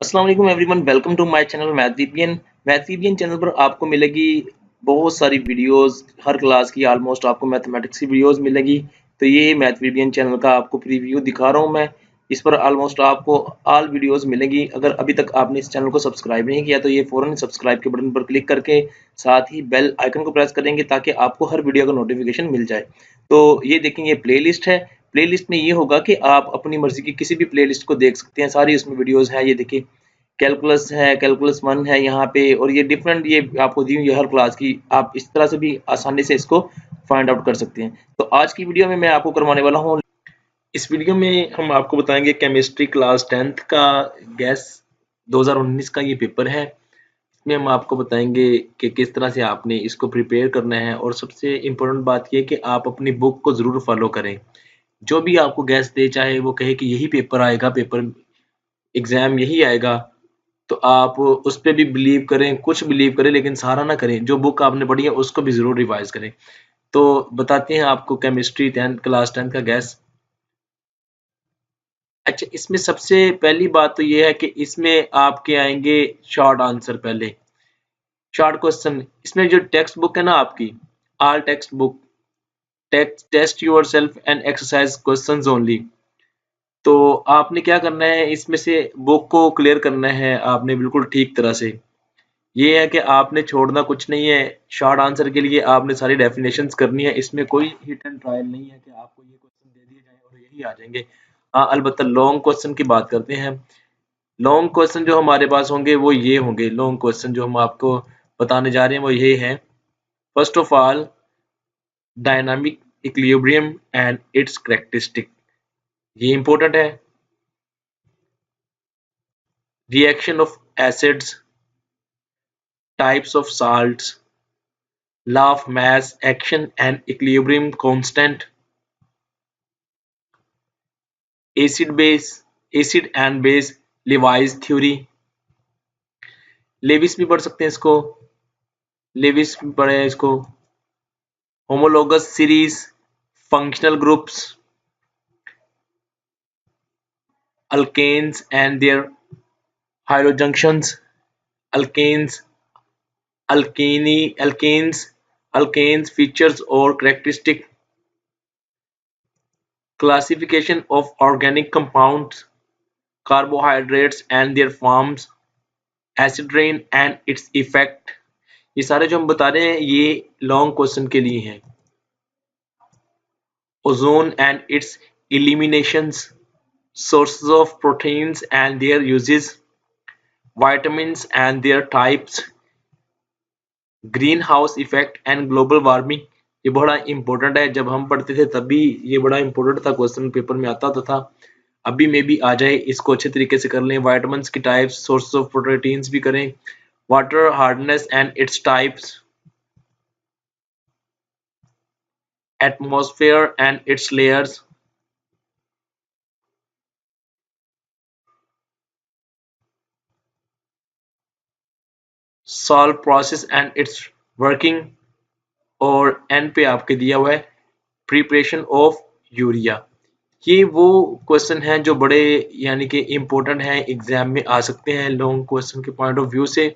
अस्सलाम वालेकुम everyone, welcome to my channel math VPN channel पर आपको मिलेगी बहुत सारी वीडियोस। हर क्लास की ऑलमोस्ट आपको मैथमेटिक्स की वीडियोस मिलेगी। तो ये मैथ वीपीएन चैनल का आपको प्रीव्यू दिखा रहा हूँ मैं। इस पर ऑलमोस्ट आपको ऑल वीडियोस मिलेगी। अगर अभी तक आपने इस चैनल को सब्सक्राइब नहीं किया तो ये फ़ौरन सब्सक्राइब के बटन पर क्लिक करके साथ ही बेल आइकन को प्रेस करेंगे ताकि आपको हर वीडियो का नोटिफिकेशन मिल जाए। तो ये देखेंगे प्लेलिस्ट है। प्लेलिस्ट में ये होगा कि आप अपनी मर्जी की किसी भी प्लेलिस्ट को देख सकते हैं। सारी उसमें वीडियोस हैं। ये देखिए कैलकुलस है, कैलकुलस 1 है यहाँ पे, और ये डिफरेंट ये आपको दी हुई है हर क्लास की। आप इस तरह से भी आसानी से इसको फाइंड आउट कर सकते हैं। तो आज की वीडियो में मैं आपको करवाने वाला हूँ, इस वीडियो में हम आपको बताएंगे केमिस्ट्री क्लास 10th का गैस 2019 का ये पेपर है। इसमें हम आपको बताएंगे कि किस तरह से आपने इसको प्रिपेयर करना है, और सबसे इम्पोर्टेंट बात ये कि आप अपनी बुक को ज़रूर फॉलो करें। जो भी आपको गैस दे, चाहे वो कहे कि यही पेपर आएगा, पेपर एग्जाम यही आएगा, तो आप उस पे भी बिलीव करें, कुछ बिलीव करें, लेकिन सारा ना करें। जो बुक आपने पढ़ी है उसको भी ज़रूर रिवाइज़ करें। तो बताते हैं आपको केमिस्ट्री 10 क्लास 10 का गैस। अच्छा, इसमें सबसे पहली बात तो ये है कि इसमें आपके आएँगे शॉर्ट आंसर पहले, शॉर्ट क्वेश्चन। इसमें जो टेक्स्ट बुक है ना आपकी, all textbook, test yourself and exercise questions only. तो आपने क्या करना है, इसमें से बुक को क्लियर करना है आपने बिल्कुल ठीक तरह से। ये है कि आपने छोड़ना कुछ नहीं है। शॉर्ट आंसर के लिए आपने सारी डेफिनेशंस करनी है। इसमें कोई हिट एंड ट्रायल नहीं है कि आपको ये क्वेश्चन दे दिए जाएं और यही आ जाएंगे। हाँ, अलबत्ता लॉन्ग क्वेश्चन की बात करते हैं। लॉन्ग क्वेश्चन जो हमारे पास होंगे वो ये होंगे। लॉन्ग क्वेश्चन जो हम आपको बताने जा रहे हैं वो ये है। First of all, dynamic equilibrium and it's characteristic, ये इंपॉर्टेंट है। Reaction of acids, types of salts, law of mass, action and equilibrium constant, acid and base Levi's theory, Lewis भी पढ़ सकते हैं इसको, लेविस भी पढ़े इसको, homologous series, functional groups, alkanes and their hydrojunctions, alkanes, alkanes features or characteristic, classification of organic compounds, carbohydrates and their forms, acid rain and its effect. ये सारे जो हम बता रहे हैं ये लॉन्ग क्वेश्चन के लिए हैं। Ozone and its eliminations, sources of proteins and their uses, vitamins and their types, greenhouse effect and global warming. ये बड़ा इंपॉर्टेंट है। जब हम पढ़ते थे तभी ये बड़ा इंपॉर्टेंट था, क्वेश्चन पेपर में आता था। अभी में भी आ जाए, इसको अच्छे तरीके से कर लें। विटामिन्स की टाइप्स, सोर्सेज ऑफ प्रोटीन्स भी करें, water hardness and its types, atmosphere and its layers, solve process and its working, और एंड पे आपके दिया हुआ है प्रिपरेशन ऑफ यूरिया। ये वो क्वेश्चन हैं जो बड़े यानी कि इम्पोर्टेंट हैं, एग्जाम में आ सकते हैं लॉन्ग क्वेश्चन के पॉइंट ऑफ व्यू से।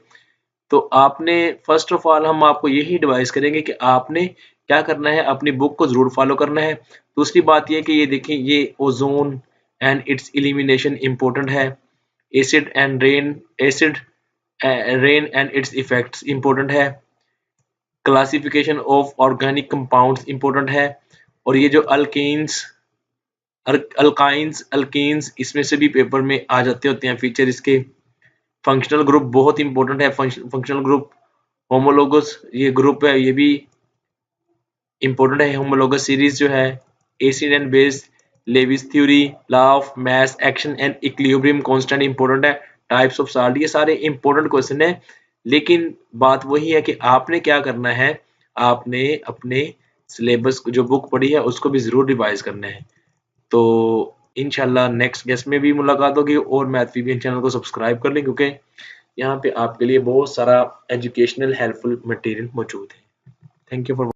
तो आपने फर्स्ट ऑफ ऑल हम आपको यही एडवाइस करेंगे कि आपने क्या करना है, अपनी बुक को जरूर फॉलो करना है। दूसरी बात यह कि ये देखें, ये ozone and its elimination important है, acid and rain, acid rain and its effects important है, classification of organic compounds important है, और ये जो अल्काइंस इसमें से भी पेपर में आ जाते होते हैं फीचर इसके। फंक्शनल ग्रुप बहुत इंपॉर्टेंट है। फंक्शनल ग्रुप होमोलोगस ये ग्रुप है, ये भी इंपॉर्टेंट है। होमोलोगस सीरीज जो है, acid and base, Lewis theory, law of mass, action and equilibrium constant important है। टाइप्स ऑफ साल्ट, ये सारे इंपॉर्टेंट क्वेश्चन है। लेकिन बात वही है कि आपने क्या करना है, आपने अपने सिलेबस जो बुक पढ़ी है उसको भी जरूर रिवाइज करना है। तो इंशाल्लाह नेक्स्ट गेस्ट में भी मुलाकात होगी, और मैथ वीपीएन चैनल को सब्सक्राइब कर लें क्योंकि यहाँ पे आपके लिए बहुत सारा एजुकेशनल हेल्पफुल मटेरियल मौजूद है। Thank you for